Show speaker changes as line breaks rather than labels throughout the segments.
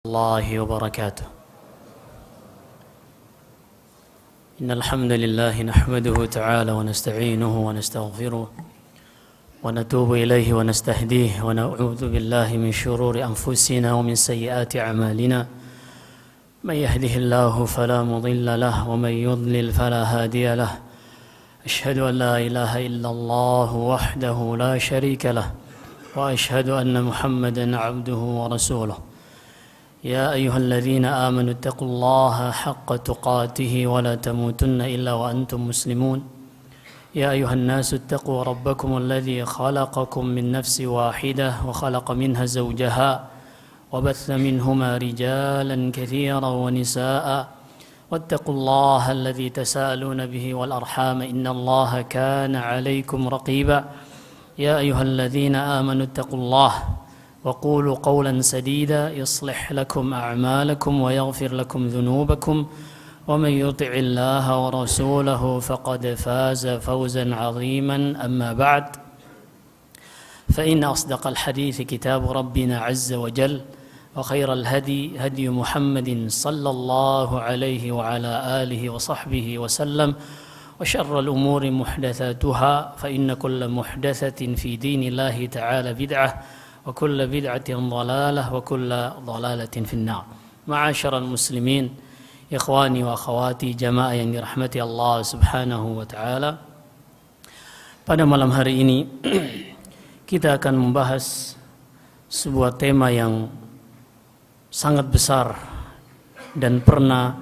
الله وبركاته. إن الحمد لله نحمده تعالى ونستعينه ونستغفره ونتوب إليه ونستهديه ونعوذ بالله من شرور أنفسنا ومن سيئات أعمالنا. من يهده الله فلا مضل له ومن يضلل فلا هادي له. أشهد أن لا إله إلا الله وحده لا شريك له وأشهد أن محمدا عبده ورسوله. يا أيها الذين آمنوا اتقوا الله حق تقاته ولا تموتن إلا وأنتم مسلمون. يا أيها الناس اتقوا ربكم الذي خلقكم من نفس واحدة وخلق منها زوجها وبث منهما رجالا كثيرا ونساء واتقوا الله الذي تساءلون به والأرحام إن الله كان عليكم رقيبا. يا أيها الذين آمنوا اتقوا الله وقولوا قولا سديدا يصلح لكم أعمالكم ويغفر لكم ذنوبكم ومن يطع الله ورسوله فقد فاز فوزا عظيما. أما بعد فإن أصدق الحديث كتاب ربنا عز وجل وخير الهدي هدي محمد صلى الله عليه وعلى آله وصحبه وسلم وشر الأمور محدثاتها فإن كل محدثة في دين الله تعالى بدعة وكل بدعة ضلالة وكل ضلالة في النار. معاشر المسلمين, ikhwani wa akhwati, jamaah yang dirahmati Allah Subhanahu wa taala. Pada malam hari ini kita akan membahas sebuah tema yang sangat besar dan pernah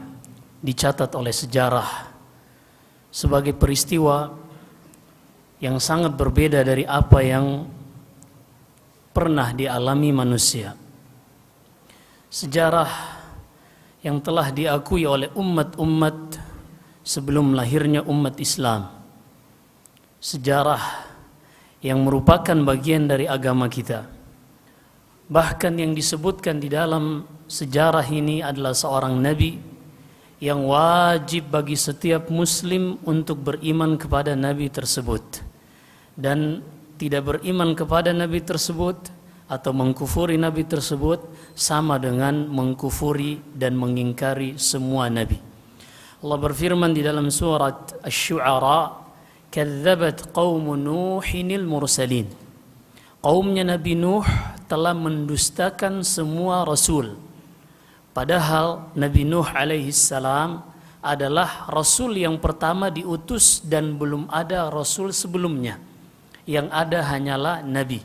dicatat oleh sejarah sebagai peristiwa yang sangat berbeda dari apa yang pernah dialami manusia. Sejarah yang telah diakui oleh umat-umat sebelum lahirnya umat Islam. Sejarah yang merupakan bagian dari agama kita. Bahkan yang disebutkan di dalam sejarah ini adalah seorang nabi yang wajib bagi setiap muslim untuk beriman kepada nabi tersebut. Dan tidak beriman kepada nabi tersebut atau mengkufuri nabi tersebut sama dengan mengkufuri dan mengingkari semua nabi. Allah berfirman di dalam surat Asy-Syu'ara, "Kadzdzabat qaumu Nuhinil mursalin." Kaumnya Nabi Nuh telah mendustakan semua rasul. Padahal Nabi Nuh alaihi salam adalah rasul yang pertama diutus dan belum ada rasul sebelumnya. Yang ada hanyalah nabi.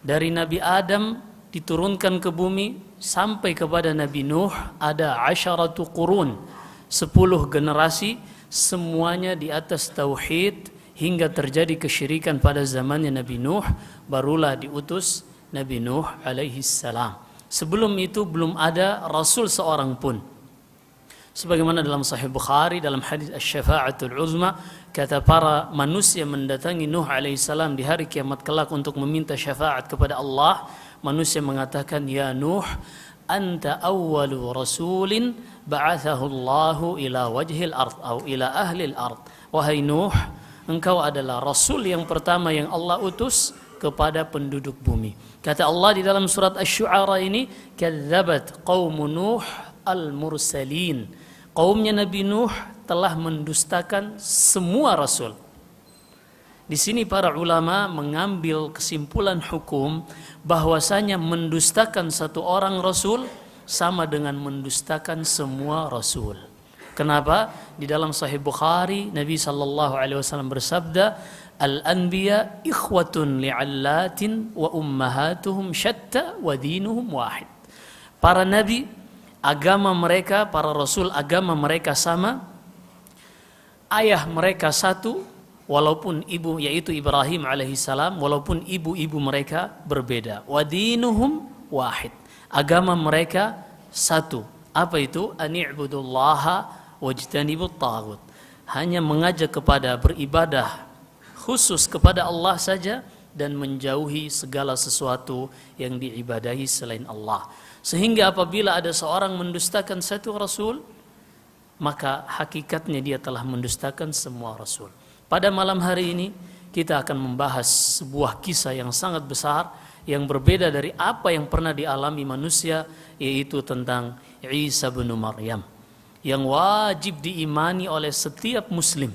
Dari Nabi Adam diturunkan ke bumi sampai kepada Nabi Nuh ada 10 qurun, 10 generasi, semuanya di atas tauhid hingga terjadi kesyirikan pada zamannya Nabi Nuh, barulah diutus Nabi Nuh alaihi salam. Sebelum itu belum ada rasul seorang pun. Sebagaimana dalam Sahih Bukhari dalam hadis Asy-Syafa'atul Uzma, kata para manusia mendatangi Nuh alaihissalam di hari kiamat kelak untuk meminta syafaat kepada Allah. Manusia mengatakan, "Ya Nuh, anta awwalu rasulin ba'athahu Allahu ila wajhil ard atau ila ahlil ard." Wahai Nuh, engkau adalah rasul yang pertama yang Allah utus kepada penduduk bumi. Kata Allah di dalam surat Asy-Syu'ara ini, "Kadzdzabat qaumu Nuh al-mursalin." Kaumnya Nabi Nuh telah mendustakan semua rasul. Di sini para ulama mengambil kesimpulan hukum bahwasanya mendustakan satu orang rasul sama dengan mendustakan semua rasul. Kenapa? Di dalam Sahih Bukhari Nabi sallallahu alaihi wasallam bersabda, "Al-anbiya ikhwatun li'allatin wa ummahatuhum syatta wa dinuhum wahid." Para nabi agama mereka, para rasul agama mereka sama, ayah mereka satu, walaupun ibu yaitu Ibrahim alaihissalam, walaupun ibu-ibu mereka berbeda. Wadinuhum wahid, agama mereka satu. Apa itu? Ani'budullaha wajtanibut taghut. Hanya mengajak kepada beribadah khusus kepada Allah saja dan menjauhi segala sesuatu yang diibadahi selain Allah. Sehingga apabila ada seorang mendustakan satu rasul, maka hakikatnya dia telah mendustakan semua rasul. Pada malam hari ini kita akan membahas sebuah kisah yang sangat besar yang berbeda dari apa yang pernah dialami manusia, yaitu tentang Isa bin Maryam, yang wajib diimani oleh setiap muslim.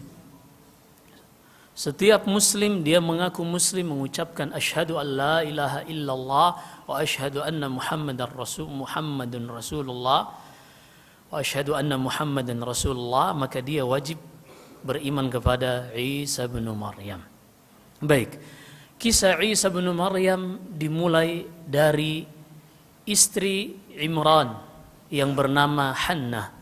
Setiap muslim, dia mengaku muslim, mengucapkan asyhadu an la ilaha illallah wa asyhadu anna Muhammadun Rasulullah wa asyhadu anna Muhammadan Rasulullah, maka dia wajib beriman kepada Isa bin Maryam. Baik, kisah Isa bin Maryam dimulai dari istri Imran yang bernama Hannah.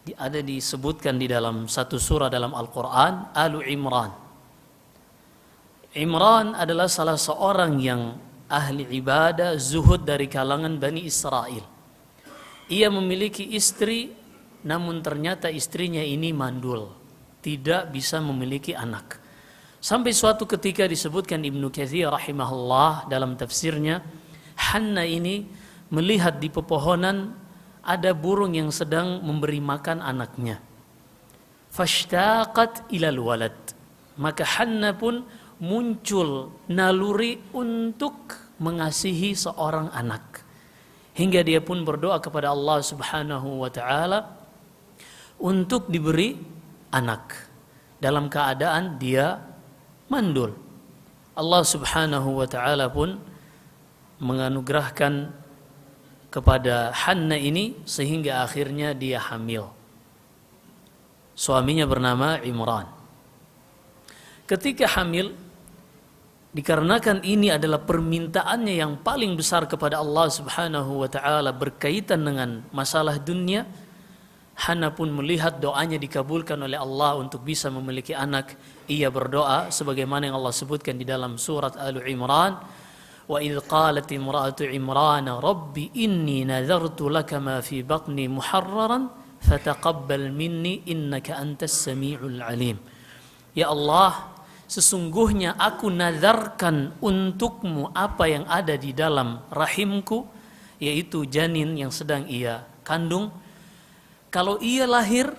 Ada disebutkan di dalam satu surah dalam Al-Quran, Alu Imran. Imran adalah salah seorang yang ahli ibadah, zuhud dari kalangan Bani Israel. Ia memiliki istri, namun ternyata istrinya ini mandul, tidak bisa memiliki anak. Sampai suatu ketika disebutkan Ibnu Katsir rahimahullah dalam tafsirnya, Hannah ini melihat di pepohonan ada burung yang sedang memberi makan anaknya. Fashtaqat ilal walad. Maka Hannah pun muncul naluri untuk mengasihi seorang anak. Hingga dia pun berdoa kepada Allah Subhanahu wa taala untuk diberi anak dalam keadaan dia mandul. Allah Subhanahu wa taala pun menganugerahkan kepada Hannah ini sehingga akhirnya dia hamil. Suaminya bernama Imran. Ketika hamil, dikarenakan ini adalah permintaannya yang paling besar kepada Allah Subhanahu wa taala berkaitan dengan masalah dunia, Hannah pun melihat doanya dikabulkan oleh Allah untuk bisa memiliki anak. Ia berdoa sebagaimana yang Allah sebutkan di dalam surat Al-Imran, wa idh qalat imra'atu Imran rabbi inni nadhartu laka ma fi batni muharraran fataqabbal minni innaka antas samiul alim. Ya Allah, sesungguhnya aku nazarkan untukmu apa yang ada di dalam rahimku, yaitu janin yang sedang ia kandung. Kalau ia lahir,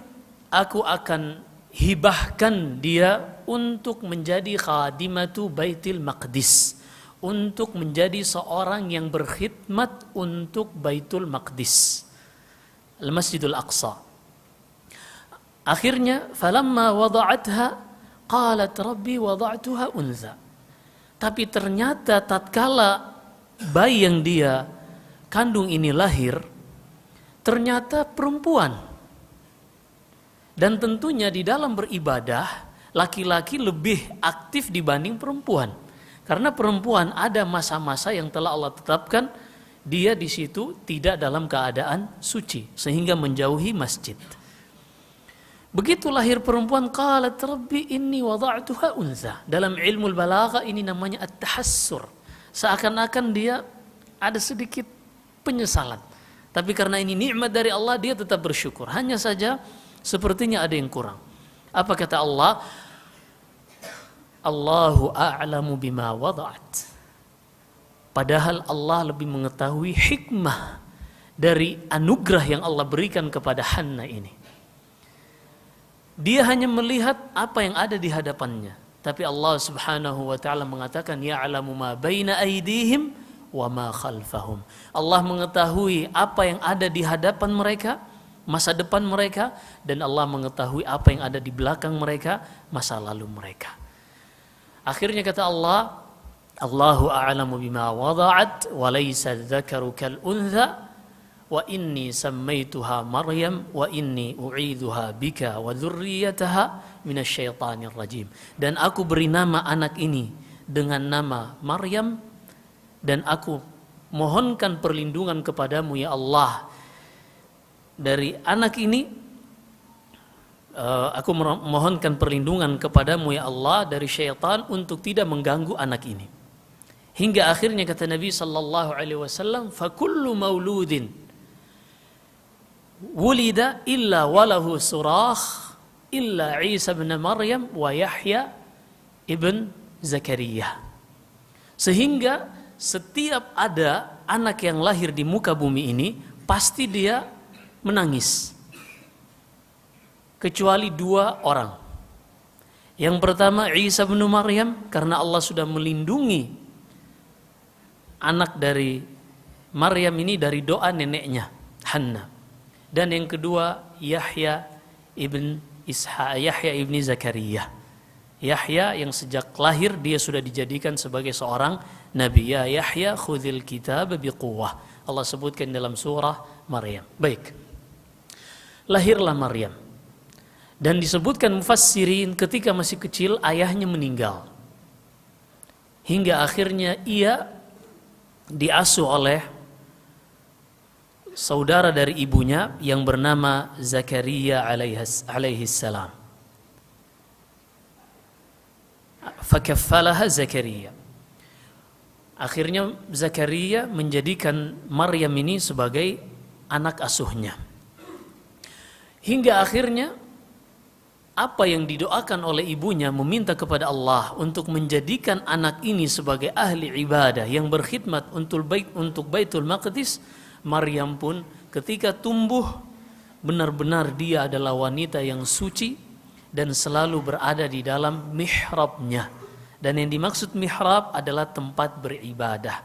aku akan hibahkan dia untuk menjadi khadimatu Baitul Maqdis, untuk menjadi seorang yang berkhidmat untuk Baitul Maqdis, Al-Masjidul Aqsa. Akhirnya, falamma wada'atha qalat rabbi wada'tuha untha. Tapi ternyata tatkala bayi yang dia kandung ini lahir, ternyata perempuan. Dan tentunya di dalam beribadah, laki-laki lebih aktif dibanding perempuan. Karena perempuan ada masa-masa yang telah Allah tetapkan, dia di situ tidak dalam keadaan suci, sehingga menjauhi masjid. Begitu lahir perempuan, qalat rabbi inni wada'tuha untha. Dalam ilmu balaghah ini namanya at-tahassur. Seakan-akan dia ada sedikit penyesalan. Tapi karena ini nikmat dari Allah, dia tetap bersyukur. Hanya saja sepertinya ada yang kurang. Apa kata Allah? Allahu a'lamu bima wada'at. Padahal Allah lebih mengetahui hikmah dari anugerah yang Allah berikan kepada Hannah ini. Dia hanya melihat apa yang ada di hadapannya. Tapi Allah Subhanahu wa ta'ala mengatakan ya'lamu ma baina aydihim wa ma khalfahum. Allah mengetahui apa yang ada di hadapan mereka, masa depan mereka, dan Allah mengetahui apa yang ada di belakang mereka, masa lalu mereka. Akhirnya kata Allah, Allahu a'lamu bima wada'at wa laysa dzakaru kal untha wa inni sammaituha Maryam wa inni u'idzuha bika wa dzurriyyataha minasyaitonir rajim. Dan aku beri nama anak ini dengan nama Maryam, dan aku mohonkan perlindungan kepadamu ya Allah dari anak ini. Aku mohonkan perlindungan kepadamu ya Allah dari syaitan untuk tidak mengganggu anak ini. Hingga akhirnya kata Nabi sallallahu alaihi wasallam, fa kullu mauludin wulida illa walahu surakh illa Isa bin Maryam wa Yahya ibn Zakaria. Sehingga setiap ada anak yang lahir di muka bumi ini, pasti dia menangis. Kecuali dua orang. Yang pertama Isa bin Maryam, karena Allah sudah melindungi anak dari Maryam ini dari doa neneknya Hanna. Dan yang kedua Yahya ibn Zakaria. Yahya yang sejak lahir dia sudah dijadikan sebagai seorang nabi. Ya Yahya khudhil kitab biquwwah. Allah sebutkan dalam surah Maryam. Baik. Lahirlah Maryam. Dan disebutkan mufassirin ketika masih kecil ayahnya meninggal. Hingga akhirnya ia diasuh oleh saudara dari ibunya yang bernama Zakaria alaihi salam. Fakaffalaha Zakaria. Akhirnya Zakaria menjadikan Maryam ini sebagai anak asuhnya. Hingga akhirnya apa yang didoakan oleh ibunya meminta kepada Allah untuk menjadikan anak ini sebagai ahli ibadah yang berkhidmat untuk Baitul Maqdis. Maryam pun ketika tumbuh benar-benar dia adalah wanita yang suci dan selalu berada di dalam mihrabnya. Dan yang dimaksud mihrab adalah tempat beribadah.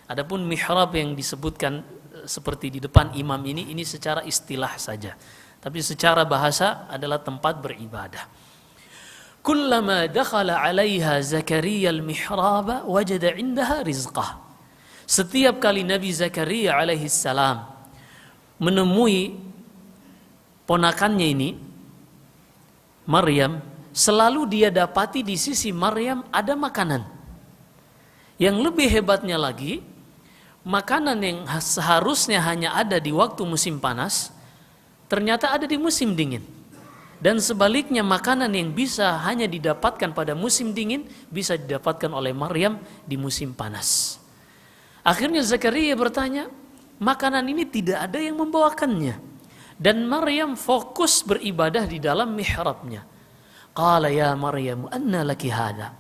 Adapun mihrab yang disebutkan seperti di depan imam ini secara istilah saja. Tapi secara bahasa adalah tempat beribadah. Kullama dakhala 'alaiha Zakaria al-mihraba wajada 'indaha rizqah. Setiap kali Nabi Zakaria alaihi salam menemui ponakannya ini Maryam, selalu dia dapati di sisi Maryam ada makanan. Yang lebih hebatnya lagi, makanan yang seharusnya hanya ada di waktu musim panas ternyata ada di musim dingin. Dan sebaliknya makanan yang bisa hanya didapatkan pada musim dingin bisa didapatkan oleh Maryam di musim panas. Akhirnya Zakaria bertanya, makanan ini tidak ada yang membawakannya. Dan Maryam fokus beribadah di dalam mihrabnya. Qala ya Maryam, anna laki hada.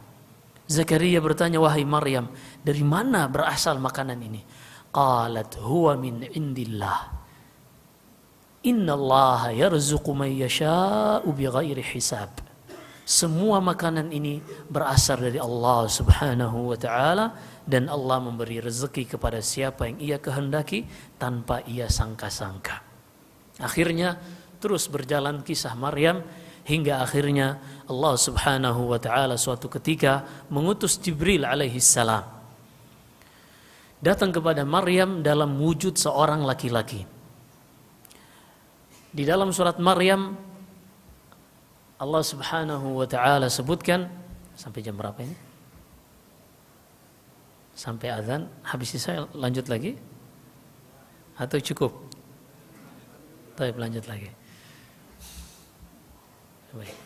Zakaria bertanya, wahai Maryam, dari mana berasal makanan ini? Qalat huwa min indillah. Inna Allah yarzuqu man yasha'u bighairi hisab. Semua makanan ini berasal dari Allah Subhanahu wa taala dan Allah memberi rezeki kepada siapa yang ia kehendaki tanpa ia sangka-sangka. Akhirnya terus berjalan kisah Maryam hingga akhirnya Allah Subhanahu wa taala suatu ketika mengutus Jibril alaihi salam datang kepada Maryam dalam wujud seorang laki-laki. Di dalam surat Maryam Allah Subhanahu wa taala sebutkan sampai jam berapa ini? Sampai azan, habis saya lanjut lagi? Atau cukup? Baik, lanjut lagi. Baik.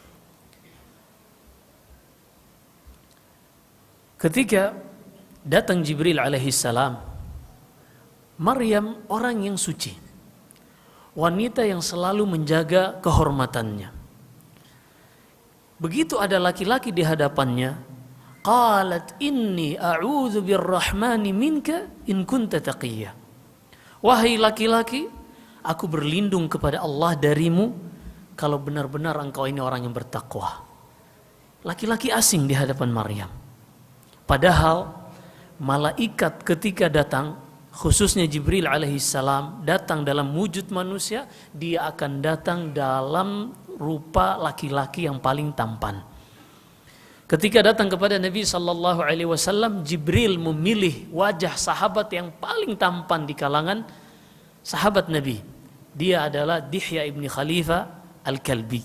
Ketika datang Jibril alaihi salam, Maryam orang yang suci, wanita yang selalu menjaga kehormatannya. Begitu ada laki-laki di hadapannya, qalat inni a'udzu birrahmani minka in kunta taqiyya. Wahai laki-laki, aku berlindung kepada Allah darimu kalau benar-benar engkau ini orang yang bertakwa. Laki-laki asing di hadapan Maryam. Padahal malaikat ketika datang, khususnya Jibril alaihissalam datang dalam wujud manusia, dia akan datang dalam rupa laki-laki yang paling tampan. Ketika datang kepada Nabi sallallahu alaihi wasallam, Jibril memilih wajah sahabat yang paling tampan di kalangan sahabat Nabi. Dia adalah Dihya ibn Khalifa al-Kalbi.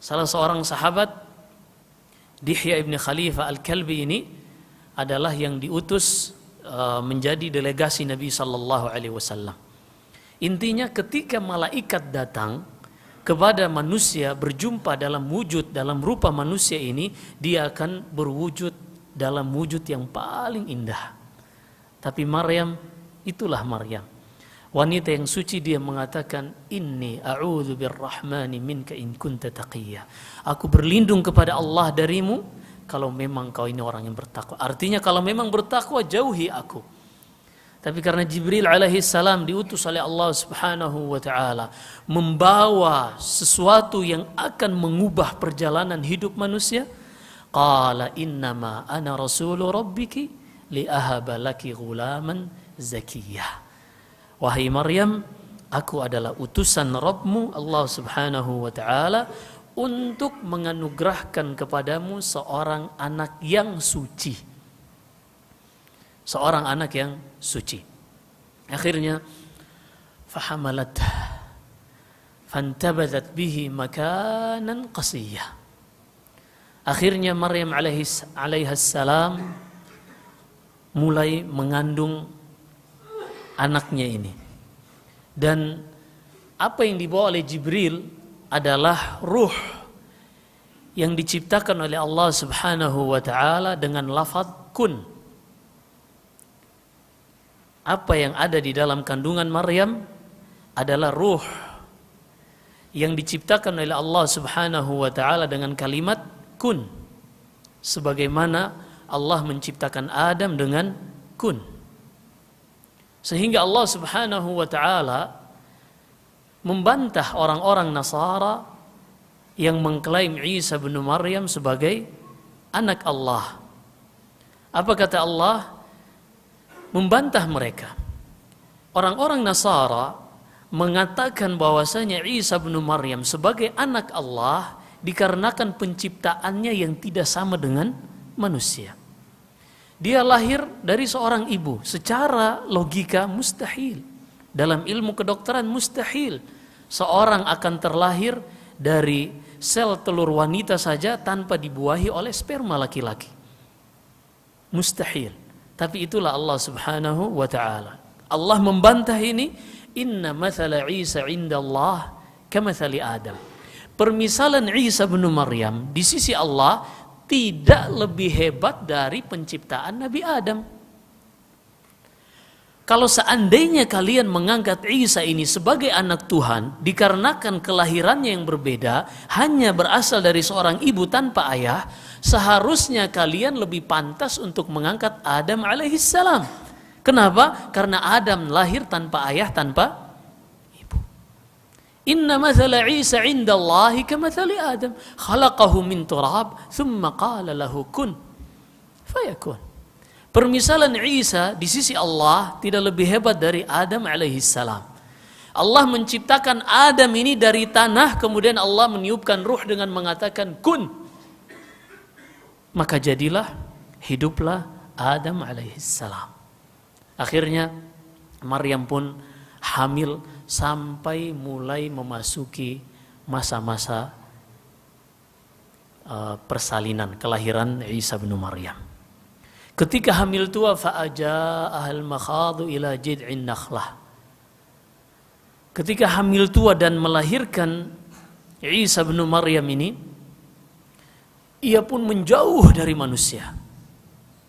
Salah seorang sahabat, Dihya ibn Khalifa al-Kalbi ini adalah yang diutus menjadi delegasi Nabi sallallahu alaihi wasallam. Intinya ketika malaikat datang kepada manusia berjumpa dalam wujud, dalam rupa manusia ini, dia akan berwujud dalam wujud yang paling indah. Tapi Maryam, itulah Maryam, wanita yang suci, dia mengatakan inni a'udzu birrahmani minka in kunta taqiyya. Aku berlindung kepada Allah darimu kalau memang kau ini orang yang bertakwa. Artinya kalau memang bertakwa, jauhi aku. Tapi karena Jibril alaihi salam diutus oleh Allah Subhanahu wa taala membawa sesuatu yang akan mengubah perjalanan hidup manusia, qala innama ana rasulu rabbiki li ahaba laki ghulaman zakiyah. Wahai Maryam, aku adalah utusan Rabbmu Allah Subhanahu wa taala untuk menganugerahkan kepadamu seorang anak yang suci. Seorang anak yang suci. Akhirnya fahamalat fantabadat bihi makanan qasiyah. Akhirnya Maryam alaihissalam mulai mengandung anaknya ini. Dan apa yang dibawa oleh Jibril adalah ruh yang diciptakan oleh Allah Subhanahu wa taala dengan lafaz kun. Apa yang ada di dalam kandungan Maryam adalah ruh yang diciptakan oleh Allah Subhanahu wa taala dengan kalimat kun. Sebagaimana Allah menciptakan Adam dengan kun. Sehingga Allah Subhanahu wa taala membantah orang-orang Nasara yang mengklaim Isa bin Maryam sebagai anak Allah. Apa kata Allah? Membantah mereka. Orang-orang Nasara mengatakan bahwasanya Isa bin Maryam sebagai anak Allah dikarenakan penciptaannya yang tidak sama dengan manusia. Dia lahir dari seorang ibu, secara logika mustahil. Dalam ilmu kedokteran mustahil seorang akan terlahir dari sel telur wanita saja tanpa dibuahi oleh sperma laki-laki. Mustahil. Tapi itulah Allah Subhanahu wa ta'ala. Allah membantah ini, inna mathala Isa indallah kamathali Adam. Permisalan Isa bin Maryam di sisi Allah tidak lebih hebat dari penciptaan Nabi Adam. Kalau seandainya kalian mengangkat Isa ini sebagai anak Tuhan dikarenakan kelahirannya yang berbeda, hanya berasal dari seorang ibu tanpa ayah, seharusnya kalian lebih pantas untuk mengangkat Adam alaihissalam. Kenapa? Karena Adam lahir tanpa ayah, tanpa ibu. Inna mathala Isa indallahi kamathali Adam, khalaqahu min turab, thumma qala lahu kun fayakun. Permisalan Isa di sisi Allah tidak lebih hebat dari Adam alaihissalam. Allah menciptakan Adam ini dari tanah, kemudian Allah meniupkan ruh dengan mengatakan kun. Maka jadilah, hiduplah Adam alaihissalam. Akhirnya Maryam pun hamil sampai mulai memasuki masa-masa persalinan, kelahiran Isa bin Maryam. Ketika hamil tua, fa'aja'ahal makhadu ila jid'in nakhlah. Ketika hamil tua dan melahirkan Isa bin Maryam ini, ia pun menjauh dari manusia.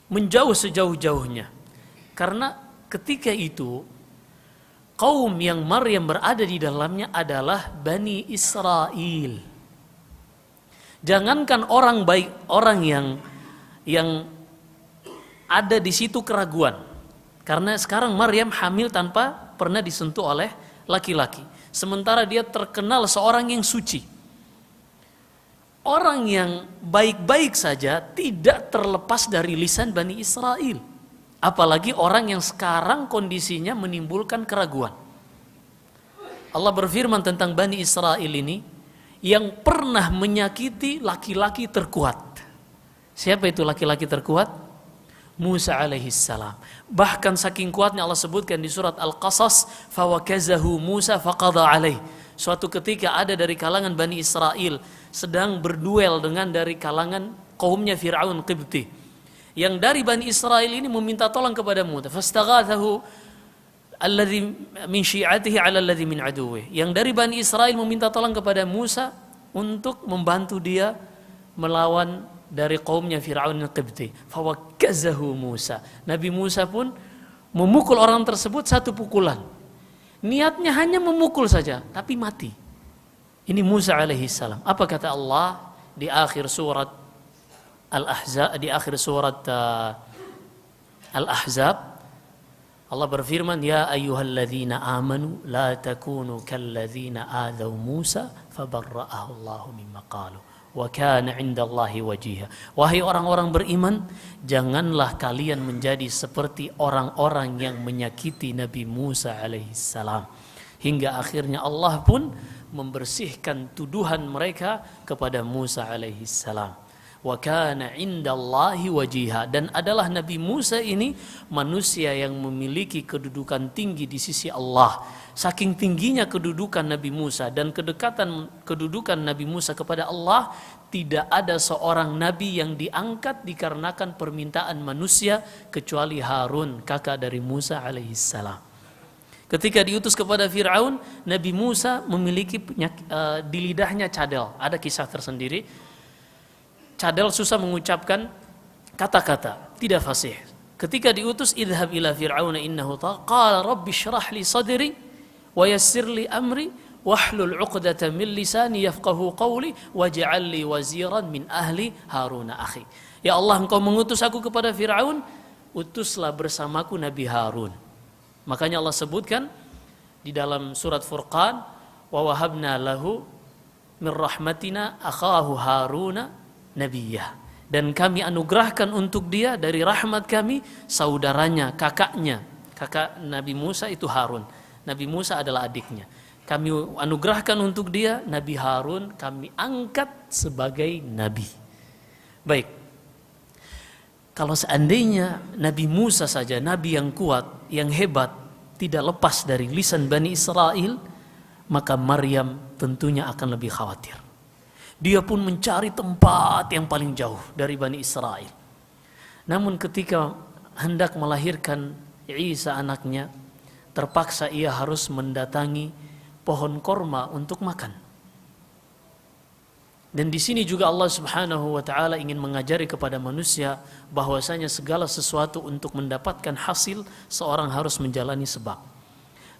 Menjauh sejauh-jauhnya. Karena ketika itu, kaum yang Maryam berada di dalamnya adalah Bani Israel. Jangankan orang baik, orang yang ada di situ keraguan. Karena sekarang Maryam hamil tanpa pernah disentuh oleh laki-laki. Sementara dia terkenal seorang yang suci. Orang yang baik-baik saja tidak terlepas dari lisan Bani Israel. Apalagi orang yang sekarang kondisinya menimbulkan keraguan. Allah berfirman tentang Bani Israel ini, yang pernah menyakiti laki-laki terkuat. Siapa itu laki-laki terkuat? Musa alaihissalam. Bahkan saking kuatnya Allah sebutkan di surat Al-Qasas, fawakazahu Musa faqadha alaih. Suatu ketika ada dari kalangan Bani Israel sedang berduel dengan dari kalangan kaumnya Fir'aun Qibti. Yang dari Bani Israel ini meminta tolong kepada Musa. Fastaghathahu alladhi min syi'atihi ala alladhi min aduwih. Yang dari Bani Israel meminta tolong kepada Musa untuk membantu dia melawan dari kaumnya Fir'aun Qibti. Fawakkazahu Musa. Nabi Musa pun memukul orang tersebut satu pukulan. Niatnya hanya memukul saja, tapi mati. Ini Musa alaihissalam. Apa kata Allah di akhir surat Al-Ahzab, di akhir surat Al-Ahzab? Allah berfirman, ya ayyuhalladzina amanu la takunu kalladzina adaw Musa fabarra'ahu Allahu mimma qalu. wa kana 'indallahi wajiha. Wahai orang-orang beriman, janganlah kalian menjadi seperti orang-orang yang menyakiti Nabi Musa alaihissalam. Hingga akhirnya Allah pun membersihkan tuduhan mereka kepada Musa alaihissalam. Wa kana 'indallahi wajiha, dan adalah Nabi Musa ini manusia yang memiliki kedudukan tinggi di sisi Allah. Saking tingginya kedudukan Nabi Musa dan kedekatan kedudukan Nabi Musa kepada Allah, tidak ada seorang nabi yang diangkat dikarenakan permintaan manusia kecuali Harun, kakak dari Musa alaihissalam. Ketika diutus kepada Fir'aun, Nabi Musa memiliki di lidahnya cadel. Ada kisah tersendiri. Cadel susah mengucapkan kata-kata, tidak fasih. Ketika diutus, idhab ila fir'auna innahu tagha, qala rabbi shrah li sadri wa yassir li amri wahlul 'uqdatam min lisani yafqahu qawli waj'al li waziran min ahli Haruna akhi. Ya Allah, engkau mengutus aku kepada Fir'aun, utuslah bersamaku Nabi Harun. Makanya Allah sebutkan di dalam surat Furqan, wa wahabna lahu min rahmatina akhahu Haruna nabiyah, dan kami anugerahkan untuk dia dari rahmat kami saudaranya, kakaknya. Kakak Nabi Musa itu Harun, Nabi Musa adalah adiknya. Kami anugerahkan untuk dia Nabi Harun, kami angkat sebagai nabi. Baik, kalau seandainya Nabi Musa saja, nabi yang kuat, yang hebat, tidak lepas dari lisan Bani Israel, maka Maryam tentunya akan lebih khawatir. Dia pun mencari tempat yang paling jauh dari Bani Israel. Namun ketika hendak melahirkan Isa anaknya, terpaksa ia harus mendatangi pohon korma untuk makan. Dan di sini juga Allah Subhanahu wa taala ingin mengajari kepada manusia bahwasanya segala sesuatu untuk mendapatkan hasil seorang harus menjalani sebab.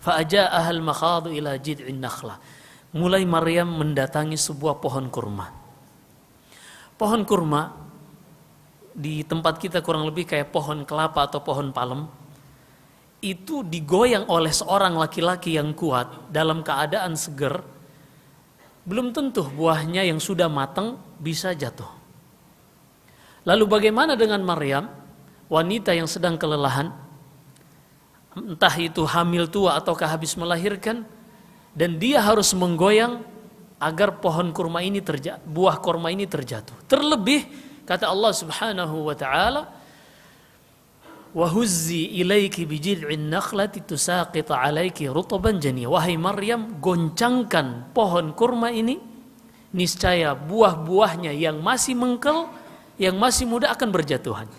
Fa ajaaha al-makhadu ila jid'in nakhlah. Mulai Maryam mendatangi sebuah pohon kurma. Pohon kurma di tempat kita kurang lebih kayak pohon kelapa atau pohon palem. Itu digoyang oleh seorang laki-laki yang kuat dalam keadaan seger. Belum tentu buahnya yang sudah matang bisa jatuh. Lalu bagaimana dengan Maryam, wanita yang sedang kelelahan, entah itu hamil tua ataukah habis melahirkan, dan dia harus menggoyang agar pohon kurma ini buah kurma ini terjatuh. Terlebih kata Allah Subhanahu wa taala, wa huzzi ilaiki bijid'in nakhlati tusaqit 'alaiki rutban janiyya. Wahai Maryam, goncangkan pohon kurma ini, niscaya buah-buahnya yang masih mengkel, yang masih muda akan berjatuhan.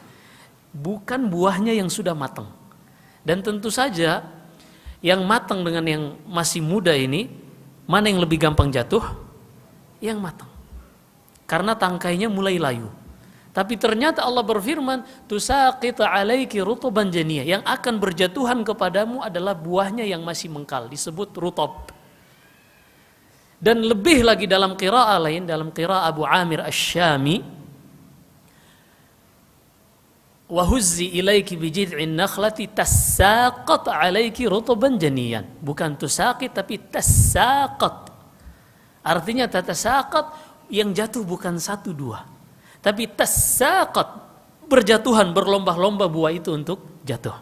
Bukan buahnya yang sudah matang. Dan tentu saja yang matang dengan yang masih muda ini, mana yang lebih gampang jatuh? Yang matang. Karena tangkainya mulai layu. Tapi ternyata Allah berfirman, tusaqit 'alaiki rutban janiyya, yang akan berjatuhan kepadamu adalah buahnya yang masih mengkal, disebut rutab. Dan lebih lagi dalam qiraah lain, dalam qiraah Abu Amir Asy-Syami, wa huzzi ilaiki bijid'in nakhlati tasaqat 'alaiki rutban janiyyan. Bukan tusaqit tapi tasaqat. Artinya tatasaqat, yang jatuh bukan satu dua, tapi tasaqat, berjatuhan, berlomba-lomba buah itu untuk jatuh.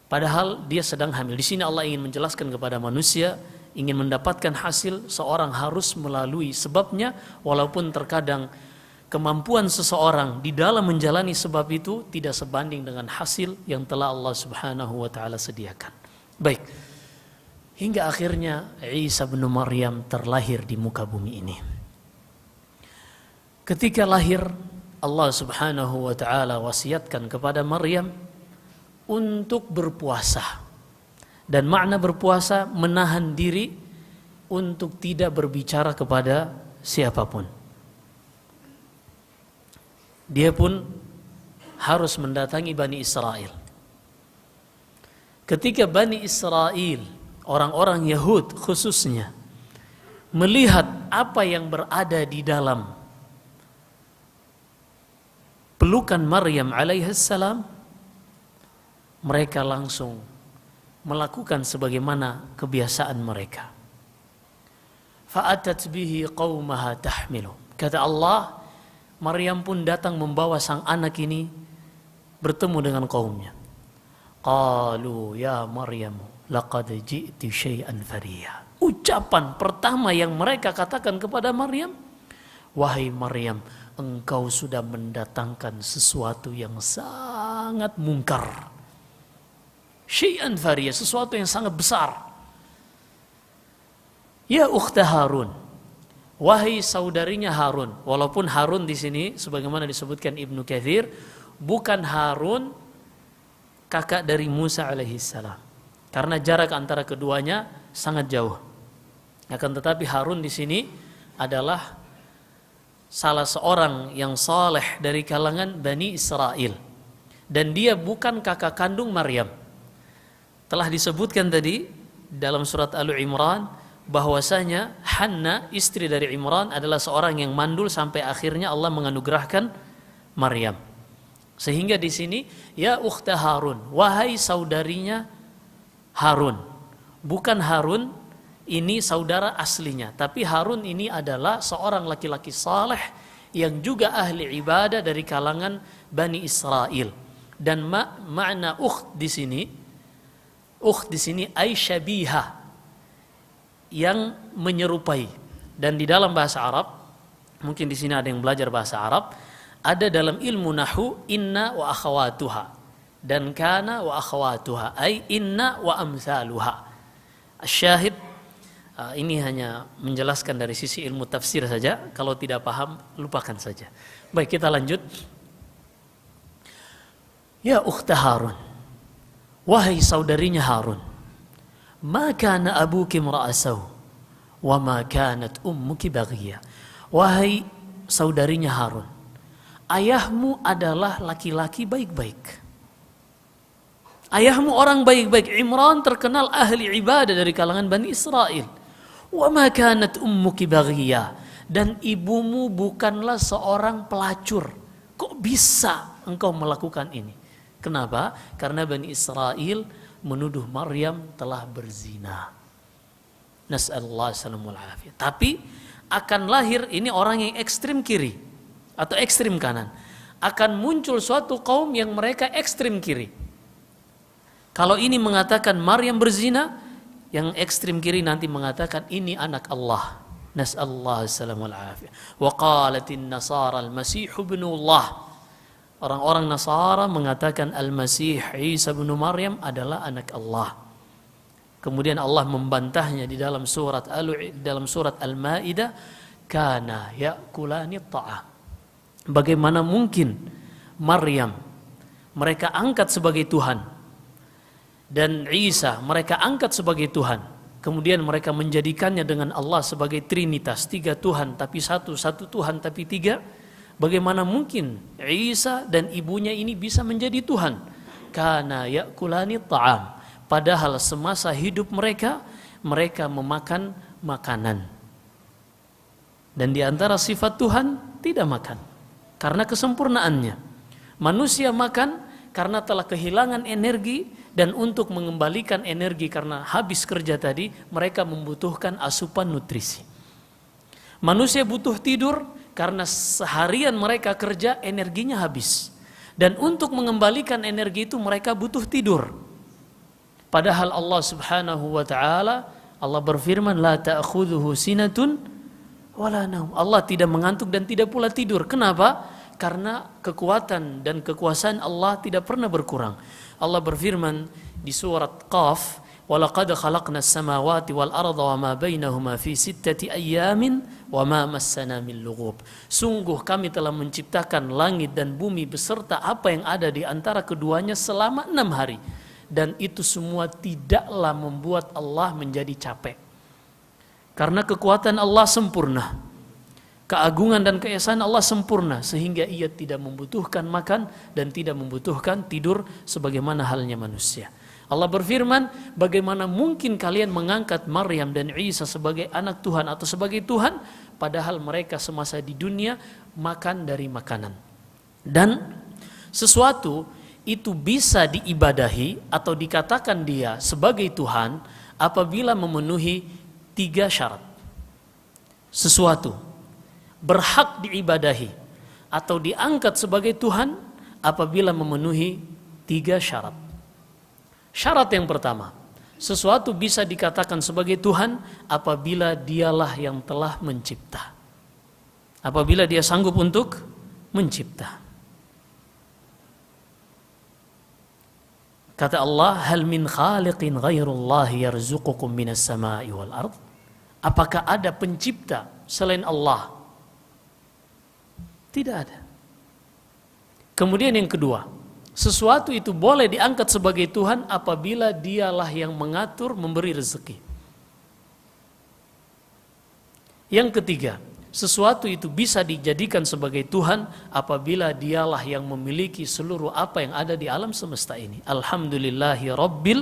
Padahal dia sedang hamil. Di sini Allah ingin menjelaskan kepada manusia, ingin mendapatkan hasil, seorang harus melalui sebabnya, walaupun terkadang kemampuan seseorang di dalam menjalani sebab itu tidak sebanding dengan hasil yang telah Allah Subhanahu wa taala sediakan. Baik. Hingga akhirnya Isa bin Maryam terlahir di muka bumi ini. Ketika lahir, Allah Subhanahu wa taala wasiatkan kepada Maryam untuk berpuasa. Dan makna berpuasa menahan diri untuk tidak berbicara kepada siapapun. Dia pun harus mendatangi Bani Israel. Ketika Bani Israel, orang-orang Yahud khususnya, melihat apa yang berada di dalam pelukan Maryam alaihissalam, mereka langsung melakukan sebagaimana kebiasaan mereka. fa'atat bihi qaumaha tahmilu. Kata Allah, Maryam pun datang membawa sang anak ini bertemu dengan kaumnya. Qalu ya Maryam laqad ji'ti syai'an fariya. Ucapan pertama yang mereka katakan kepada Maryam, wahai Maryam, engkau sudah mendatangkan sesuatu yang sangat mungkar. Syai'an fariya, sesuatu yang sangat besar. Ya ukhta Harun, wahai saudarinya Harun. Walaupun Harun di sini sebagaimana disebutkan Ibnu Katsir, bukan Harun kakak dari Musa alaihissalam. Karena jarak antara keduanya sangat jauh. Akan tetapi Harun di sini adalah salah seorang yang saleh dari kalangan Bani Israel. Dan dia bukan kakak kandung Maryam. Telah disebutkan tadi dalam surat Al-Imran bahwasanya Hanna, istri dari Imran, adalah seorang yang mandul sampai akhirnya Allah menganugerahkan Maryam. Sehingga di sini ya ukhta Harun, wahai saudarinya Harun. Bukan Harun ini saudara aslinya, tapi Harun ini adalah seorang laki-laki saleh yang juga ahli ibadah dari kalangan Bani Israel. Dan makna ukht di sini ay syabiha, yang menyerupai. Dan di dalam bahasa Arab, mungkin di sini ada yang belajar bahasa Arab, ada dalam ilmu nahwu inna wa akhawatuha dan kana wa akhawatuha, ay inna wa amsaluha. Syahid, ini hanya menjelaskan dari sisi ilmu tafsir saja. Kalau tidak paham, lupakan saja. Baik, kita lanjut. Ya ukhta Harun, wahai saudarinya Harun, ma kana abuki imra'asaw wa ma kanat ummuki baghiya. Wahai saudarinya Harun, ayahmu adalah laki-laki baik-baik. Ayahmu orang baik-baik. Imran terkenal ahli ibadah dari kalangan Bani Israel. Wa ma kanat ummuki baghiya, dan ibumu bukanlah seorang pelacur. Kok bisa engkau melakukan ini? Kenapa? Karena Bani Israel menuduh Maryam telah berzina. Nas'alullah salamul afiyah. Tapi akan lahir ini orang yang ekstrim kiri atau ekstrim kanan. Akan muncul suatu kaum yang mereka ekstrim kiri. Kalau ini mengatakan Maryam berzina, yang ekstrim kiri nanti mengatakan ini anak Allah. Nas'alullah salamul afiyah. Wa qalatin nasara al-masih ibnullah. Orang-orang Nasara mengatakan Al-Masih Isa bin Maryam adalah anak Allah. Kemudian Allah membantahnya di dalam surat Al-Maidah, kana ya'kulani ta'am. Bagaimana mungkin Maryam mereka angkat sebagai Tuhan dan Isa mereka angkat sebagai Tuhan, kemudian mereka menjadikannya dengan Allah sebagai Trinitas, tiga Tuhan tapi satu Tuhan tapi tiga. Bagaimana mungkin Isa dan ibunya ini bisa menjadi Tuhan? Kana ya'kulani ta'am. Padahal semasa hidup mereka memakan makanan. Dan di antara sifat Tuhan tidak makan karena kesempurnaannya. Manusia makan karena telah kehilangan energi, dan untuk mengembalikan energi karena habis kerja tadi, mereka membutuhkan asupan nutrisi. Manusia butuh tidur karena seharian mereka kerja, energinya habis. Dan untuk mengembalikan energi itu mereka butuh tidur. Padahal Allah subhanahu wa ta'ala, Allah berfirman, la ta'khudhuhu sinatun wala naum. Allah tidak mengantuk dan tidak pula tidur. Kenapa? Karena kekuatan dan kekuasaan Allah tidak pernah berkurang. Allah berfirman di surat Qaf, وَلَقَدْ خَلَقْنَا السَّمَاوَاتِ وَالْأَرْضَ وَمَا بَيْنَهُمَا فِي سِتَّةِ أَيَّامٍ وَمَا مَسَّنَا مِنْ لُغُوبٍ. Sungguh kami telah menciptakan langit dan bumi beserta apa yang ada di antara keduanya selama 6 hari. Dan itu semua tidaklah membuat Allah menjadi capek. Karena kekuatan Allah sempurna. Keagungan dan keesaan Allah sempurna, sehingga ia tidak membutuhkan makan dan tidak membutuhkan tidur sebagaimana halnya manusia. Allah berfirman, bagaimana mungkin kalian mengangkat Maryam dan Isa sebagai anak Tuhan atau sebagai Tuhan, padahal mereka semasa di dunia makan dari makanan. Dan sesuatu itu bisa diibadahi atau dikatakan dia sebagai Tuhan apabila memenuhi 3 syarat. sesuatu berhak diibadahi atau diangkat sebagai Tuhan apabila memenuhi 3 syarat. Syarat yang pertama, sesuatu bisa dikatakan sebagai Tuhan apabila dialah yang telah mencipta. Apabila dia sanggup untuk mencipta. Kata Allah, hal min khaliqin ghairullahi yarzuqukum minas sama'i wal ard. Apakah ada pencipta selain Allah? Tidak ada. Kemudian yang kedua, sesuatu itu boleh diangkat sebagai Tuhan apabila dialah yang mengatur, memberi rezeki. Yang ketiga, sesuatu itu bisa dijadikan sebagai Tuhan apabila dialah yang memiliki seluruh apa yang ada di alam semesta ini. Alhamdulillahi Rabbil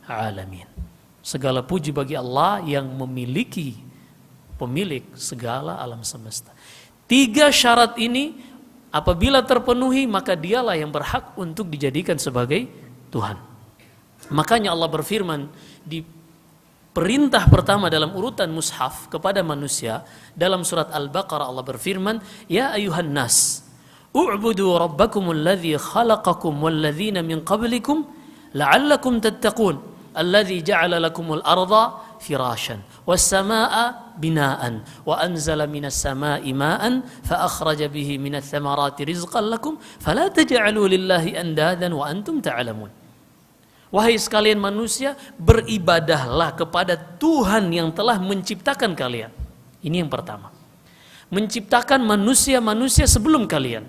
Alamin. Segala puji bagi Allah yang pemilik segala alam semesta. 3 syarat ini apabila terpenuhi, maka dialah yang berhak untuk dijadikan sebagai Tuhan. Makanya Allah berfirman di perintah pertama dalam urutan mushaf kepada manusia, dalam surat Al-Baqarah Allah berfirman, ya ayuhan nas, u'budu rabbakumul ladzi khalaqakum walladzina min qablikum la'allakum tattaqun, alladzi ja'ala lakumul arda firashan was-samaa'a binaan wa anzala minas samaa'i ma'an fa akhraja bihi minats thamarati rizqan lakum fala taj'alu lillahi andadan wa antum ta'lamun. Wahai sekalian manusia, beribadahlah kepada Tuhan yang telah menciptakan kalian. Ini yang pertama. Menciptakan manusia-manusia sebelum kalian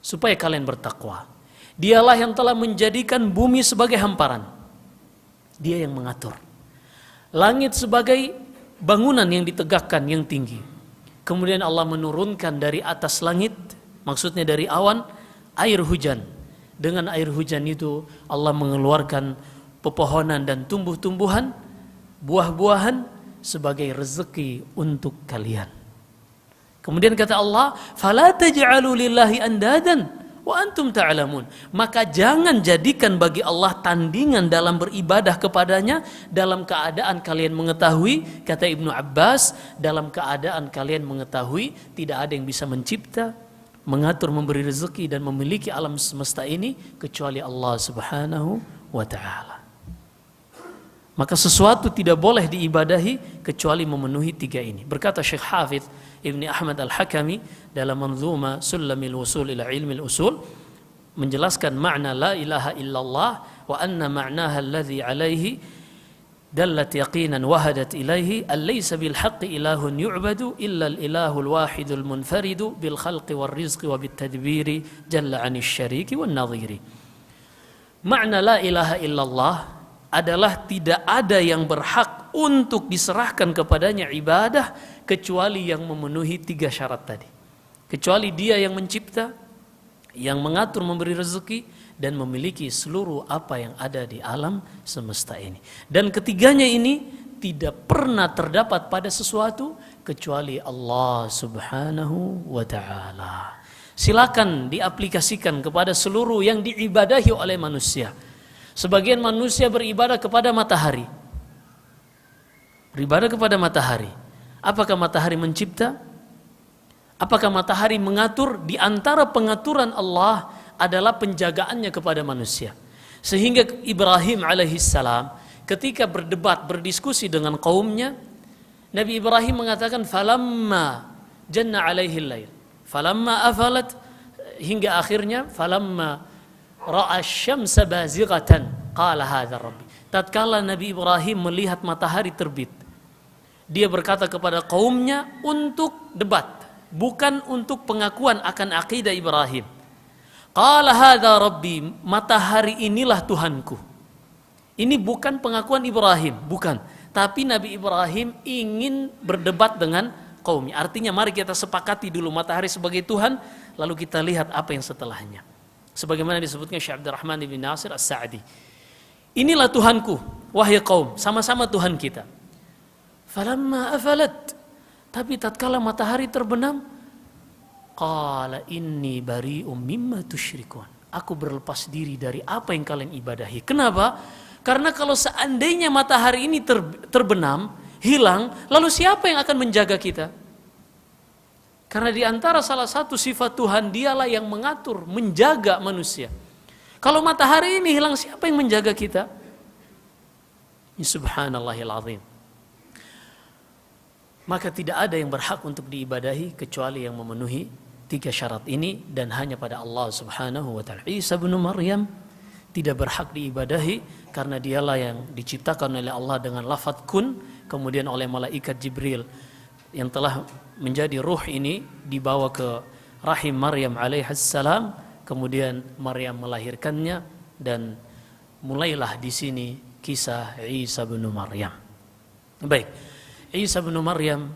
supaya kalian bertakwa. Dialah yang telah menjadikan bumi sebagai hamparan. Dia yang mengatur. Langit sebagai bangunan yang ditegakkan, yang tinggi. Kemudian Allah menurunkan dari atas langit, maksudnya dari awan, air hujan. Dengan air hujan itu Allah mengeluarkan pepohonan dan tumbuh-tumbuhan, buah-buahan sebagai rezeki untuk kalian. Kemudian kata Allah, "Fala taj'alu lillahi andadan wa antum ta'lamun." Maka jangan jadikan bagi Allah tandingan dalam beribadah kepadanya dalam keadaan kalian mengetahui, kata Ibnu Abbas, dalam keadaan kalian mengetahui tidak ada yang bisa mencipta, mengatur, memberi rezeki dan memiliki alam semesta ini kecuali Allah Subhanahu wa taala. Maka sesuatu tidak boleh diibadahi kecuali memenuhi 3 ini. Berkata Syekh Hafidz Ibni Ahmad Al-Hakami dalam manzuma Sulamil Wusul ila Ilmil Usul menjelaskan makna la ilaha illallah wa anna ma'naha alladhi alaihi dallat yaqinan wahadat ilaihi allaysa bil haqqi ilahun yu'badu illa al-ilahul wahidul munfaridu bil khalqi war rizqi wa bit tadbiri jalla 'anil syariki wan nadhiri. Makna la ilaha illallah adalah tidak ada yang berhak untuk diserahkan kepadanya ibadah kecuali yang memenuhi 3 syarat tadi. Kecuali dia yang mencipta, yang mengatur, memberi rezeki, dan memiliki seluruh apa yang ada di alam semesta ini. Dan ketiganya ini tidak pernah terdapat pada sesuatu kecuali Allah Subhanahu wa ta'ala. Silakan diaplikasikan kepada seluruh yang diibadahi oleh manusia. Sebagian manusia beribadah kepada matahari. Beribadah kepada matahari. Apakah matahari mencipta? Apakah matahari mengatur? Di antara pengaturan Allah adalah penjagaannya kepada manusia. Sehingga Ibrahim alaihissalam ketika berdebat, berdiskusi dengan kaumnya, Nabi Ibrahim mengatakan falamma janna alaihi al-lail falamma afalat, hingga akhirnya falamma ra'a asy-syamsa bazighatan qala hadza rabbi. Tatkala Nabi Ibrahim melihat matahari terbit, dia berkata kepada kaumnya untuk debat, bukan untuk pengakuan akan akidah Ibrahim. Qala hadza rabbi, matahari inilah Tuhanku. Ini bukan pengakuan Ibrahim, bukan. Tapi Nabi Ibrahim ingin berdebat dengan kaumnya. Artinya mari kita sepakati dulu matahari sebagai Tuhan, lalu kita lihat apa yang setelahnya. Sebagaimana disebutkan Syekh Abdurrahman bin Nasir As-Sa'di. Inilah Tuhanku, wahai kaum, sama-sama Tuhan kita. Falamma afalat, tapi tatkala matahari terbenam, qala inni bari'um mimma tusyrikun. Aku berlepas diri dari apa yang kalian ibadahi. Kenapa? Karena kalau seandainya matahari ini terbenam, hilang, lalu siapa yang akan menjaga kita? Karena di antara salah satu sifat Tuhan, dialah yang mengatur, menjaga manusia. Kalau matahari ini hilang, siapa yang menjaga kita? Subhanallahil azim. Maka tidak ada yang berhak untuk diibadahi kecuali yang memenuhi 3 syarat ini, dan hanya pada Allah Subhanahu wa ta'ala. Isa bin Maryam tidak berhak diibadahi karena dialah yang diciptakan oleh Allah dengan lafaz kun, kemudian oleh malaikat Jibril yang telah menjadi ruh ini dibawa ke rahim Maryam alaihissalam, kemudian Maryam melahirkannya, dan mulailah di sini kisah Isa bin Maryam. Baik, Isa bin Maryam,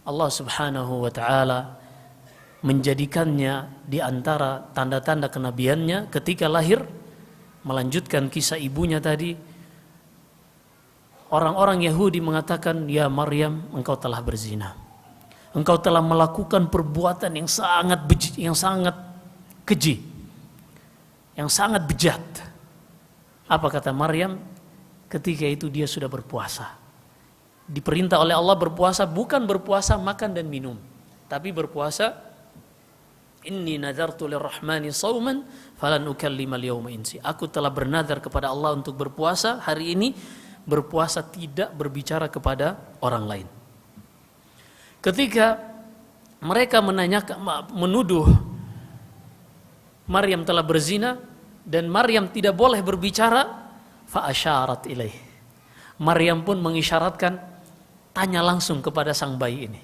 Allah Subhanahu wa ta'ala menjadikannya di antara tanda-tanda kenabiannya ketika lahir. Melanjutkan kisah ibunya tadi, orang-orang Yahudi mengatakan, ya Maryam, engkau telah berzina, engkau telah melakukan perbuatan yang sangat keji, yang sangat bejat. Apa kata Maryam? Ketika itu dia sudah berpuasa, diperintah oleh Allah berpuasa, bukan berpuasa makan dan minum, tapi berpuasa, inni nadartu lirrahmani sauman falan ukallima al-yawma insi. Aku telah bernadar kepada Allah untuk berpuasa hari ini, berpuasa tidak berbicara kepada orang lain. Ketika mereka menuduh Maryam telah berzina dan Maryam tidak boleh berbicara, fa asyarat ilaih. Maryam pun mengisyaratkan, tanya langsung kepada sang bayi ini.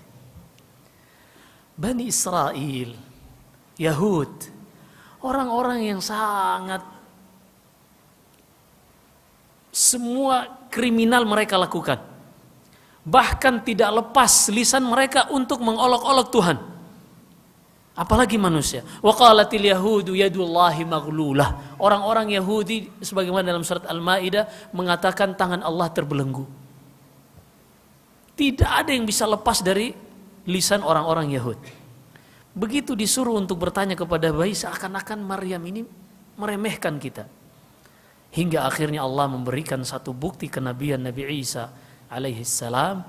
Bani Israel, Yahud, orang-orang yang sangat, semua kriminal mereka lakukan, bahkan tidak lepas lisan mereka untuk mengolok-olok Tuhan, apalagi manusia. Wa qalatil yahudu yadullahi maghlulah. Orang-orang Yahudi sebagaimana dalam surat Al-Maidah mengatakan tangan Allah terbelenggu. Tidak ada yang bisa lepas dari lisan orang-orang Yahudi. Begitu disuruh untuk bertanya kepada bayi, seakan-akan Maryam ini meremehkan kita. Hingga akhirnya Allah memberikan satu bukti kenabian Nabi Isa alaihissalam.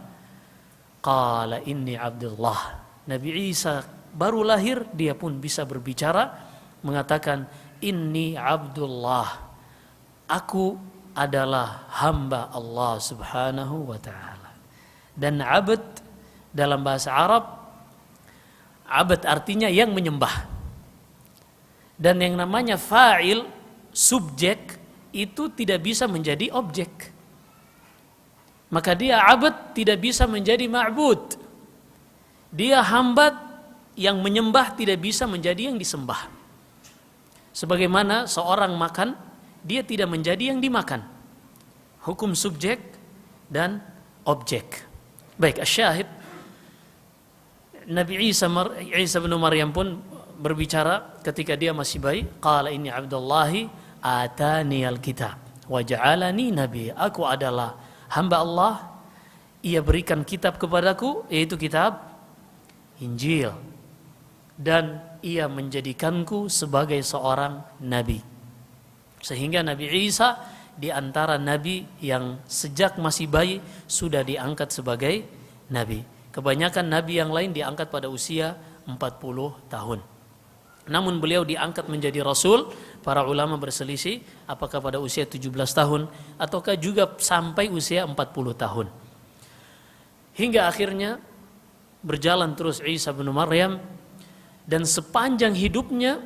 Qala inni Abdullah. Nabi Isa baru lahir, dia pun bisa berbicara, mengatakan inni Abdullah. Aku adalah hamba Allah Subhanahu wa ta'ala. Dan abd dalam bahasa Arab, abad artinya yang menyembah. Dan yang namanya fa'il, subjek, itu tidak bisa menjadi objek. Maka dia abad tidak bisa menjadi ma'bud. Dia hamba yang menyembah tidak bisa menjadi yang disembah. Sebagaimana seorang makan, dia tidak menjadi yang dimakan. Hukum subjek dan objek. Baik, asyahid, Nabi Isa bin Maryam pun berbicara ketika dia masih bayi. Qala inni Abdullahi atani al-kitab wa ja'alani nabi. Aku adalah hamba Allah, ia berikan kitab kepadaku, yaitu kitab Injil, dan ia menjadikanku sebagai seorang nabi. Sehingga Nabi Isa di antara nabi yang sejak masih bayi sudah diangkat sebagai nabi. Kebanyakan nabi yang lain diangkat pada usia 40 tahun. Namun beliau diangkat menjadi rasul, para ulama berselisih apakah pada usia 17 tahun ataukah juga sampai usia 40 tahun. Hingga akhirnya berjalan terus Isa bin Maryam, dan sepanjang hidupnya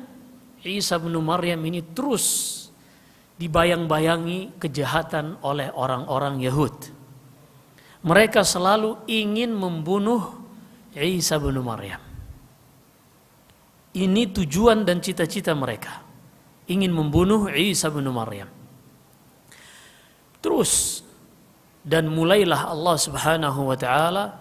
Isa bin Maryam ini terus dibayang-bayangi kejahatan oleh orang-orang Yahud. Mereka selalu ingin membunuh Isa bin Maryam. Ini tujuan dan cita-cita mereka, ingin membunuh Isa bin Maryam. Terus, dan mulailah Allah Subhanahu wa ta'ala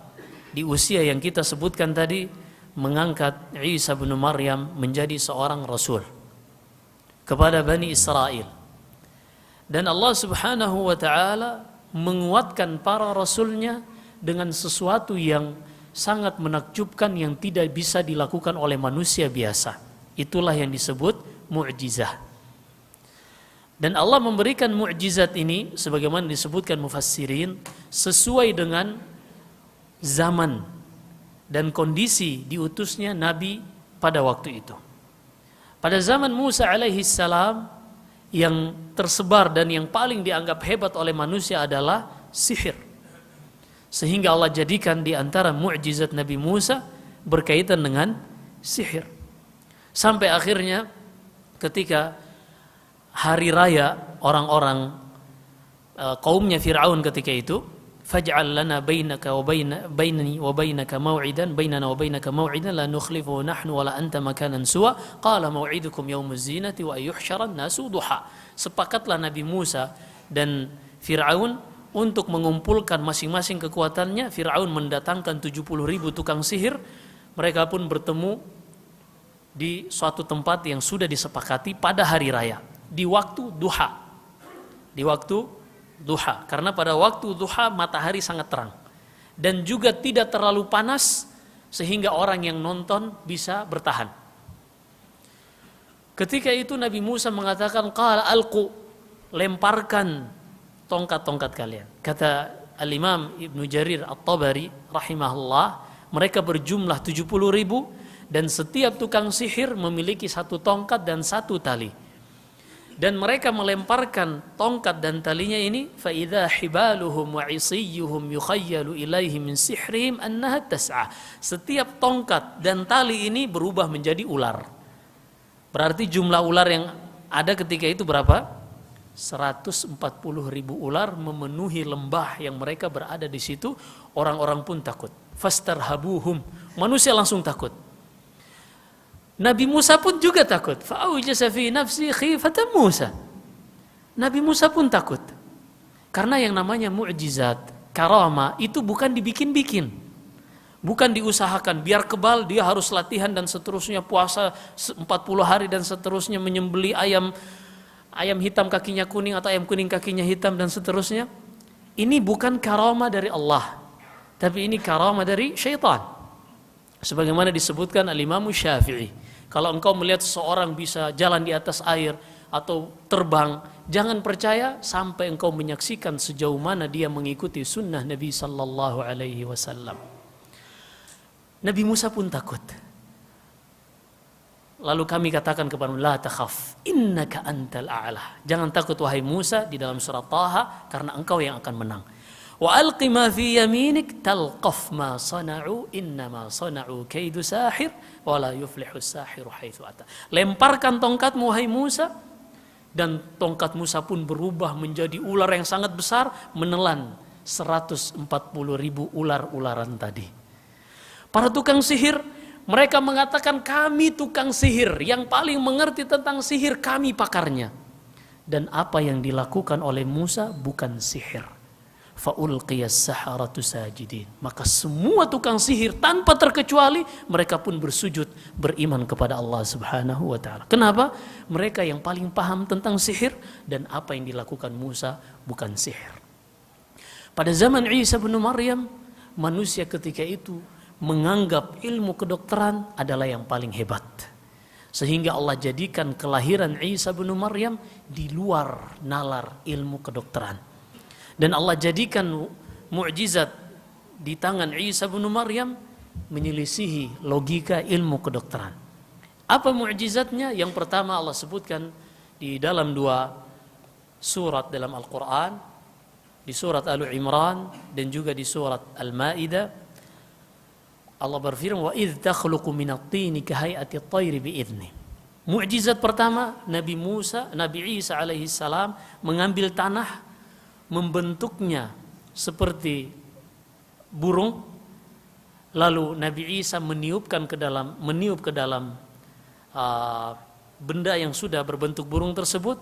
di usia yang kita sebutkan tadi mengangkat Isa bin Maryam menjadi seorang rasul kepada Bani Israel. Dan Allah Subhanahu wa ta'ala menguatkan para rasulnya dengan sesuatu yang sangat menakjubkan yang tidak bisa dilakukan oleh manusia biasa. Itulah yang disebut mu'jizah. Dan Allah memberikan mu'jizat ini sebagaimana disebutkan mufassirin sesuai dengan zaman dan kondisi diutusnya Nabi pada waktu itu. Pada zaman Musa alaihi salam, yang tersebar dan yang paling dianggap hebat oleh manusia adalah sihir. Sehingga Allah jadikan di antara mukjizat Nabi Musa berkaitan dengan sihir. Sampai akhirnya ketika hari raya orang-orang kaumnya Fir'aun ketika itu, faj'al lana bainaka wa bainani wa bainaka maw'idan bainana wa bainaka maw'idan la nukhlifuhu nahnu wa la anta makanan suwa qala maw'idukum yaumuz zinati wa ayyuhsyaran nasu duha. Sepakatlah Nabi Musa dan Fir'aun untuk mengumpulkan masing-masing kekuatannya. Fir'aun mendatangkan 70.000 tukang sihir. Mereka pun bertemu di suatu tempat yang sudah disepakati pada hari raya, di waktu duha. Di waktu duha, karena pada waktu duha matahari sangat terang dan juga tidak terlalu panas sehingga orang yang nonton bisa bertahan. Ketika itu Nabi Musa mengatakan, qala alqu, lemparkan tongkat-tongkat kalian. Kata Al-Imam Ibnu Jarir At-Tabari rahimahullah, mereka berjumlah 70.000 dan setiap tukang sihir memiliki satu tongkat dan satu tali. Dan mereka melemparkan tongkat dan talinya ini, fa idza hibaluhum wa isiyuhum yukhayyalu ilaihi min sihrihim annaha tas'a. Setiap tongkat dan tali ini berubah menjadi ular. Berarti jumlah ular yang ada ketika itu berapa? 140.000 ular memenuhi lembah yang mereka berada di situ. Orang-orang pun takut. Fastarhabuhum, manusia langsung takut. Nabi Musa pun juga takut. Fa'awjasa fi nafsi khifatan Musa. Nabi Musa pun takut. Karena yang namanya mukjizat, karamah itu bukan dibikin-bikin. Bukan diusahakan biar kebal dia harus latihan dan seterusnya, puasa 40 hari dan seterusnya, menyembeli ayam hitam kakinya kuning atau ayam kuning kakinya hitam dan seterusnya. Ini bukan karamah dari Allah, tapi ini karamah dari syaitan. Sebagaimana disebutkan Al-Imam Syafi'i, kalau engkau melihat seseorang bisa jalan di atas air atau terbang, jangan percaya sampai engkau menyaksikan sejauh mana dia mengikuti sunnah Nabi sallallahu alaihi wasallam. Nabi Musa pun takut. Lalu kami katakan kepada la takhaf innaka antal a'la. Jangan takut wahai Musa di dalam surat Taha, karena engkau yang akan menang. Wa alqi ma fi yaminik talqaf ma sana'u innama sana'u kaidu sahir wa la yuflihu sahiru haitsu ata. Lemparkan tongkatmu wahai Musa, dan tongkat Musa pun berubah menjadi ular yang sangat besar menelan 140.000 ular-ularan tadi. Para tukang sihir mereka mengatakan, kami tukang sihir yang paling mengerti tentang sihir, kami pakarnya. Dan apa yang dilakukan oleh Musa bukan sihir. Fa'ulqiyas saharatu sajidin. Maka semua tukang sihir tanpa terkecuali mereka pun bersujud beriman kepada Allah Subhanahu wa taala. Kenapa? Mereka yang paling paham tentang sihir, dan apa yang dilakukan Musa bukan sihir. Pada zaman Isa bin Maryam, manusia ketika itu menganggap ilmu kedokteran adalah yang paling hebat. Sehingga Allah jadikan kelahiran Isa bin Maryam di luar nalar ilmu kedokteran. Dan Allah jadikan mukjizat di tangan Isa bin Maryam menyelisihi logika ilmu kedokteran. Apa mukjizatnya? Yang pertama Allah sebutkan di dalam 2 surat dalam Al-Quran, di surat Al-Imran dan juga di surat Al-Ma'idah. Allah berfirman, wa idh takhluqu minat-tini kahayati at-tayri bi'idni. Mukjizat pertama, Nabi Isa alaihi salam mengambil tanah, membentuknya seperti burung, lalu Nabi Isa meniup ke dalam benda yang sudah berbentuk burung tersebut,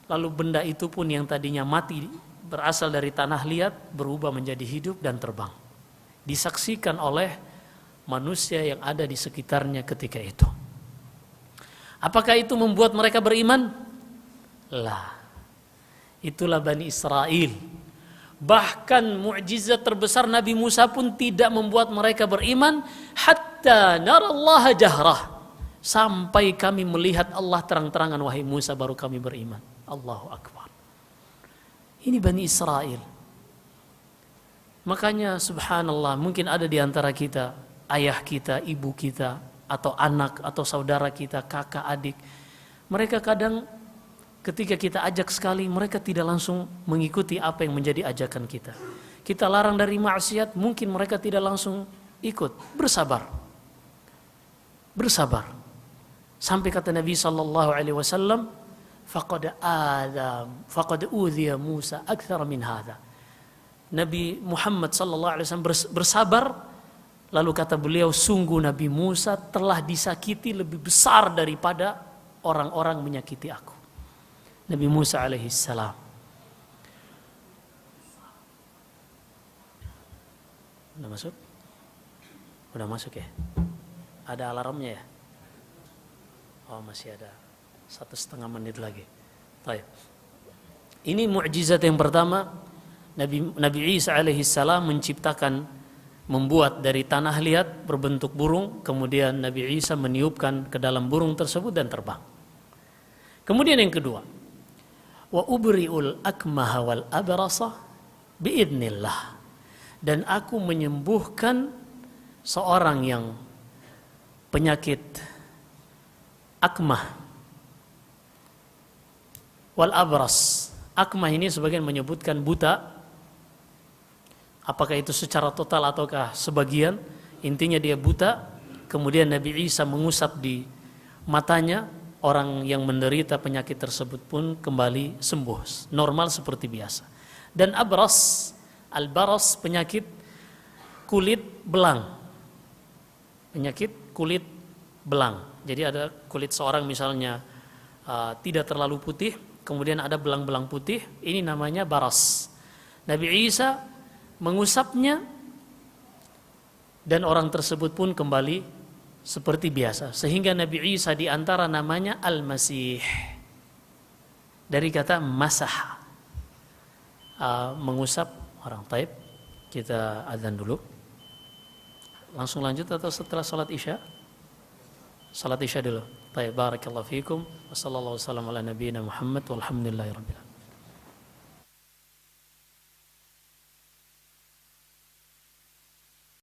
lalu benda itu pun yang tadinya mati berasal dari tanah liat berubah menjadi hidup dan terbang. Disaksikan oleh manusia yang ada di sekitarnya ketika itu. Apakah itu membuat mereka beriman? Lah. Itulah Bani Israel. Bahkan mukjizat terbesar Nabi Musa pun tidak membuat mereka beriman, hatta narallaha jahrah, sampai kami melihat Allah terang-terangan wahai Musa baru kami beriman. Allahu Akbar. Ini Bani Israel. Makanya subhanallah, mungkin ada di antara kita, ayah kita, ibu kita, atau anak, atau saudara kita, kakak, adik. Mereka kadang ketika kita ajak sekali, mereka tidak langsung mengikuti apa yang menjadi ajakan kita. Kita larang dari maksiat, mungkin mereka tidak langsung ikut. Bersabar. Bersabar. Sampai kata Nabi SAW, faqad udhiya Musa akthar min hadha. Nabi Muhammad SAW bersabar, lalu kata beliau, sungguh Nabi Musa telah disakiti lebih besar daripada orang-orang menyakiti aku. Nabi Musa alaihissalam. Udah masuk? Udah masuk ya? Ada alarmnya ya? Oh, masih ada 1,5 menit lagi. Baik. Ini mukjizat yang pertama. Nabi Isa alaihissalam menciptakan, membuat dari tanah liat berbentuk burung, kemudian Nabi Isa meniupkan ke dalam burung tersebut dan terbang. Kemudian yang kedua, wa ubri'ul akmaha wal abrasa biidnillah, dan aku menyembuhkan seorang yang penyakit akmah wal abras. Akmah ini sebagian menyebutkan buta. Apakah itu secara total ataukah sebagian? Intinya dia buta. Kemudian Nabi Isa mengusap di matanya. Orang yang menderita penyakit tersebut pun kembali sembuh, normal seperti biasa. Dan abras, al-baras, penyakit kulit belang. Penyakit kulit belang. Jadi ada kulit seorang misalnya tidak terlalu putih, kemudian ada belang-belang putih, ini namanya baras. Nabi Isa mengusapnya dan orang tersebut pun kembali seperti biasa. Sehingga Nabi Isa di antara namanya Al-Masih, dari kata masah, mengusap orang. Taib, kita adzan dulu. Langsung lanjut atau setelah salat Isya? Salat Isya dulu. Taib, barakallahu fikum. Wassallallahu wasallam ala nabiyina Muhammad walhamdulillahi rabbil alamin.